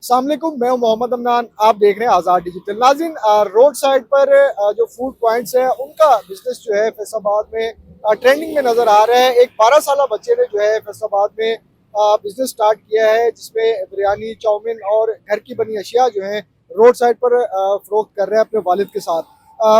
अस्सलाम वालेकुम, मैं हूं मोहम्मद अमनान। आप देख रहे हैं आज़ाद डिजिटल। नाज़रीन, रोड साइड पर जो फूड पॉइंट्स हैं उनका बिजनेस जो है फैसलाबाद में ट्रेंडिंग में नज़र आ रहा है। एक 12 साल बच्चे ने जो है फैसलाबाद में बिजनेस स्टार्ट किया है, जिसमें बिरयानी, चाउमीन और घर की बनी अशिया जो है रोड साइड पर फरोख्त कर रहे हैं अपने वालिद के साथ।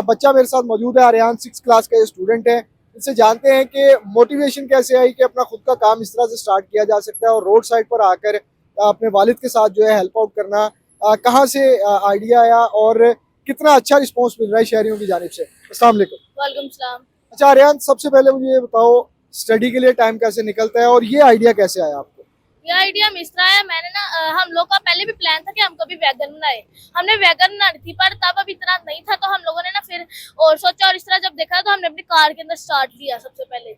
बच्चा मेरे साथ मौजूद है, आर्यान 6 क्लास का ये स्टूडेंट है। इससे जानते हैं कि मोटिवेशन कैसे आई कि अपना खुद का काम इस तरह से स्टार्ट किया जा सकता है और रोड साइड पर आकर अपने वालिद के साथ जो है हेल्प आउट करना कहाँ से आइडिया आया और कितना अच्छा रिस्पॉन्स मिल रहा है शहरियों की जानिब से। अस्सलाम वालेकुम। वालेकुम सलाम। अच्छा आर्यान, सबसे पहले मुझे ये बताओ, स्टडी के लिए टाइम कैसे निकलता है और ये आइडिया कैसे आया आपको? ये आइडिया मिस्रा है। मैंने ना हम लोग का पहले भी प्लान था कि हम कभी वैगन बनाए। हमने वैगन बना रही थी, पर तब अब इतना नहीं था, तो हम लोगों ने ना फिर और सोचा, और इस तरह जब देखा तो हमने अपनी कार के अंदर स्टार्ट किया सबसे पहले।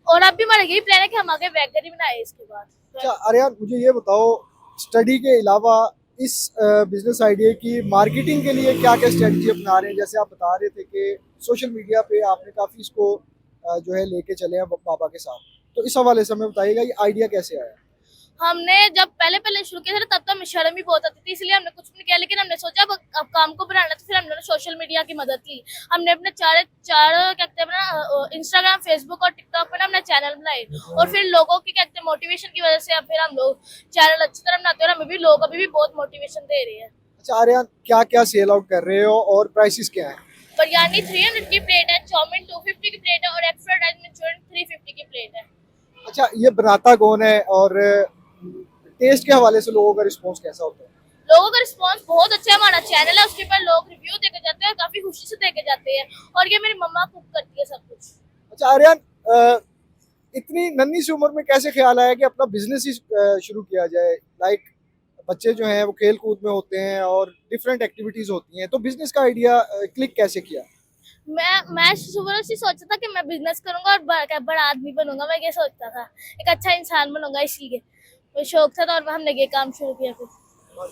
और अब भी हमारा यही प्लान है कि हम आगे वैगन ही बनाए इसके बाद। अच्छा आर्यान, मुझे ये बताओ, स्टडी के अलावा इस बिजनेस आइडिया की मार्केटिंग के लिए क्या क्या स्ट्रेटजी अपना रहे हैं? जैसे आप बता रहे थे कि सोशल मीडिया पे आपने काफ़ी इसको जो है लेके चले हैं पापा के साथ, तो इस हवाले से हमें बताइएगा ये आइडिया कैसे आया? हमने जब पहले पहले शुरू किया था तब तो हमें शर्म ही बहुत आती थी, इसलिए हमने कुछ भी नहीं किया। लेकिन हमने सोचा अब काम को बढ़ाना, तो फिर हमने सोशल मीडिया की मदद ली। हमने अपने चार चार क्या कहते हैं ना, इंस्टाग्राम, फेसबुक और टिकटॉक पर हमने चैनल बनाए। और फिर लोगों की क्या कहते हैं मोटिवेशन की वजह से अब फिर हम लोग चैनल अच्छी तरह बनाते हैं और हमें भी लोग अभी भी बहुत मोटिवेशन दे रहे हैं। अच्छा आर्यन, क्या क्या सेल आउट कर रहे हो और प्राइसेस क्या है? बिरयानी 300 की प्लेट है, चाउमीन 250 की प्लेट है और एग फ्राइड राइस मंचूरियन 350 की प्लेट है। अच्छा, ये बनाता कौन है और टेस्ट के हवाले से लोगों का रिस्पॉन्स कैसा होता है? लोगों का रिस्पांस बहुत अच्छा है। हमारा चैनल है, उसके ऊपर लोग रिव्यू देके जाते हैं, काफी खुशी से देके जाते हैं। और ये मेरी मम्मा कुक करती है सब कुछ। अच्छा आर्यन, इतनी नन्ही सी उम्र में कैसे ख्याल आया कि अपना बिजनेस ही शुरू किया जाए? लाइक बच्चे जो हैं वो खेल कूद में होते हैं और डिफरेंट एक्टिविटीज होती हैं, तो बिजनेस का आइडिया क्लिक कैसे किया? मैं सुबह से सोचा था कि मैं बिजनेस करूंगा और बड़ा आदमी बनूंगा। मैं ये सोचता था, एक अच्छा इंसान बनूंगा, इसलिए तो शौक था। तो और हमने ये काम शुरू किया फिर।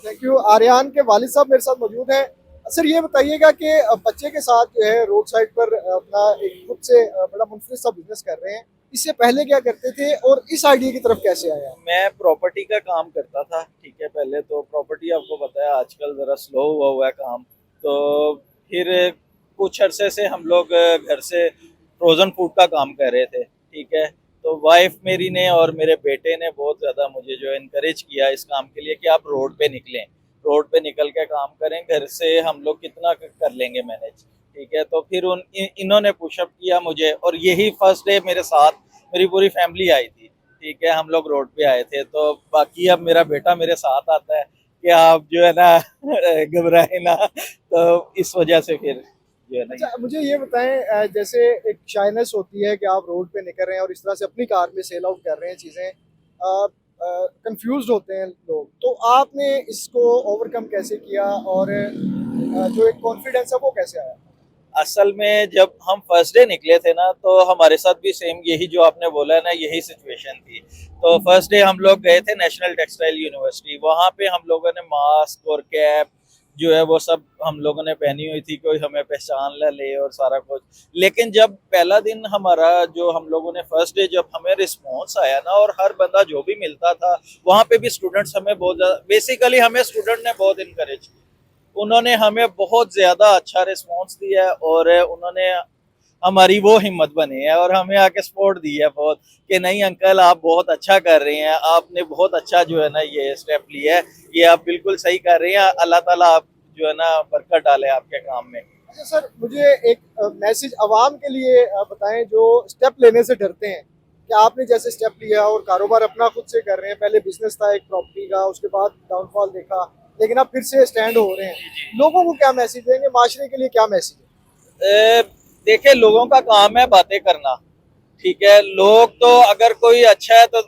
Thank you. आर्यन के वालिद साहब मेरे साथ मौजूद हैं। सर ये बताइएगा कि बच्चे के साथ जो है रोड साइड पर अपना एक खुद से बड़ा मुनफरिद सा बिजनेस कर रहे हैं, इससे पहले क्या करते थे और इस आइडिया की तरफ कैसे आया? मैं प्रॉपर्टी का काम करता था, ठीक है। पहले तो प्रॉपर्टी आपको पता है आजकल ज़रा स्लो हुआ है काम। तो फिर कुछ अरसे से हम लोग घर से फ्रोज़न फूड का काम कर रहे थे, ठीक है। तो वाइफ मेरी ने और मेरे बेटे ने बहुत ज़्यादा मुझे जो इनकरेज किया इस काम के लिए कि आप रोड पे निकलें, रोड पे निकल के काम करें, घर से हम लोग कितना कर लेंगे मैनेज, ठीक है। तो फिर इन्होंने पुशअप किया मुझे, और यही फर्स्ट डे मेरे साथ मेरी पूरी फैमिली आई थी, ठीक है। हम लोग रोड पे आए थे। तो बाकी अब मेरा बेटा मेरे साथ आता है कि आप जो है ना घबराए ना, तो इस वजह से फिर जो है ना। अच्छा मुझे ये बताएं, जैसे एक शाइनेस होती है कि आप रोड पे निकल रहे हैं और इस तरह से अपनी कार में सेल आउट कर रहे हैं चीज़ें, कंफ्यूज होते हैं लोग, तो आपने इसको ओवरकम कैसे किया और जो एक कॉन्फिडेंस है वो कैसे आया? असल में जब हम फर्स्ट डे निकले थे ना, तो हमारे साथ भी सेम यही जो आपने बोला है ना, यही सिचुएशन थी। तो फर्स्ट डे हम लोग गए थे नेशनल टेक्सटाइल यूनिवर्सिटी। वहाँ पे हम लोगों ने मास्क और कैप जो है वो सब हम लोगों ने पहनी हुई थी, कोई हमें पहचान ना ले और सारा कुछ। लेकिन जब पहला दिन हमारा जो हम लोगों ने फर्स्ट डे जब हमें रिस्पॉन्स आया ना, और हर बंदा जो भी मिलता था वहाँ पे भी स्टूडेंट्स हमें बहुत बेसिकली हमें स्टूडेंट ने बहुत इनकरेज किया। उन्होंने हमें बहुत ज़्यादा अच्छा रिस्पॉन्स दिया है, और उन्होंने हमारी वो हिम्मत बनी है और हमें आके सपोर्ट दी है बहुत, कि नहीं अंकल आप बहुत अच्छा कर रहे हैं, आपने बहुत अच्छा जो है ना ये स्टेप लिया है, ये आप बिल्कुल सही कर रहे हैं, अल्लाह ताला आप जो है ना बरकत डाले आपके काम में। अच्छा सर, मुझे एक मैसेज आवाम के लिए बताएं जो स्टेप लेने से डरते हैं, कि आपने जैसे स्टेप लिया और कारोबार अपना खुद से कर रहे हैं, पहले बिजनेस था एक प्रॉपर्टी का, उसके बाद डाउनफॉल देखा, लेकिन अब फिर से स्टैंड हो रहे हैं, लोगों को क्या मैसेज देंगे, माशरे के लिए क्या मैसेज है? देखिए, लोगों का काम है बातें करना, ठीक है। लोग तो अगर कोई अच्छा है तो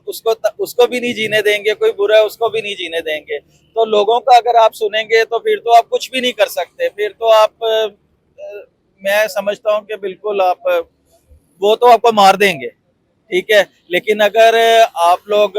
उसको भी नहीं जीने देंगे, कोई बुरा है उसको भी नहीं जीने देंगे। तो लोगों का अगर आप सुनेंगे तो फिर तो आप कुछ भी नहीं कर सकते। फिर तो आप मैं समझता हूँ कि बिल्कुल आप वो तो आपको मार देंगे, ठीक है। लेकिन अगर आप लोग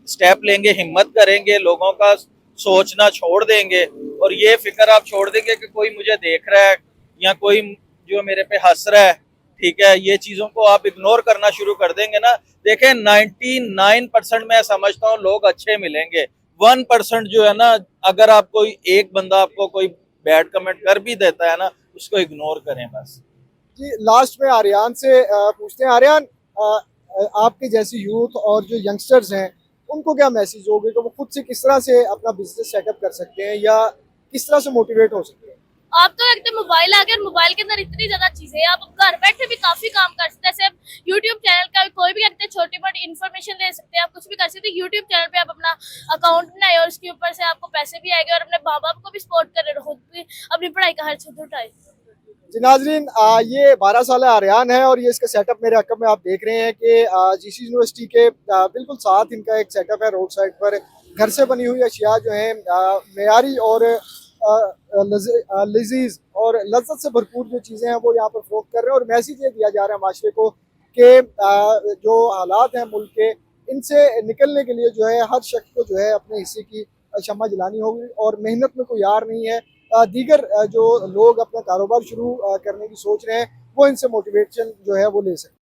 स्टेप लेंगे, हिम्मत करेंगे, लोगों का सोचना छोड़ देंगे और ये फिक्र आप छोड़ देंगे कि कोई मुझे देख रहा है या कोई जो मेरे पे हंस रहा है, ठीक है, ये चीज़ों को आप इग्नोर करना शुरू कर देंगे ना, देखें 99% मैं समझता हूँ लोग अच्छे मिलेंगे, 1% जो है ना, अगर आप कोई एक बंदा आपको कोई बैड कमेंट कर भी देता है ना, उसको इग्नोर करें बस। जी लास्ट में आर्यान से पूछते हैं। आर्यान, आपके जैसी यूथ और जो यंगस्टर्स हैं उनको क्या मैसेज होगे कि वो खुद से किस तरह से अपना बिजनेस सेटअप कर सकते हैं या किस तरह से मोटिवेट हो सकते हैं? आप तो एकदम मोबाइल आ गया और मोबाइल के अंदर इतनी ज्यादा चीजें हैं, आप घर बैठे भी काफी काम कर सकते हैं। जैसे आप यूट्यूब चैनल का कोई भी कहते हैं छोटी मोटी इन्फॉर्मेशन ले सकते हैं, आप कुछ भी कर सकते हैं। यूट्यूब चैनल पे आप अपना अकाउंट बनाए और उसके ऊपर से आपको पैसे भी आएंगे और अपने माँ बाप को भी सपोर्ट करें, खुद भी अपनी पढ़ाई का खर्च खुद उठाए। जी नाजरीन, ये 12 साल आर्यान है और ये इसका सेटअप मेरे अकब में आप देख रहे हैं कि जीसी यूनिवर्सिटी के बिल्कुल साथ इनका एक सेटअप है। रोड साइड पर घर से बनी हुई अशिया जो है मेयारी और लजीज और लज्जत से भरपूर जो चीज़ें हैं वो यहाँ पर फरोख्त कर रहे हैं। और मैसेज ये दिया जा रहा है माशरे को कि जो हालात हैं मुल्क के, इनसे निकलने के लिए जो है हर शख्स को जो है अपने हिस्से की शम्मा जलानी होगी और मेहनत में कोई यार नहीं है। दीगर जो लोग अपना कारोबार शुरू करने की सोच रहे हैं वो इनसे मोटिवेशन जो है वो ले सकते हैं।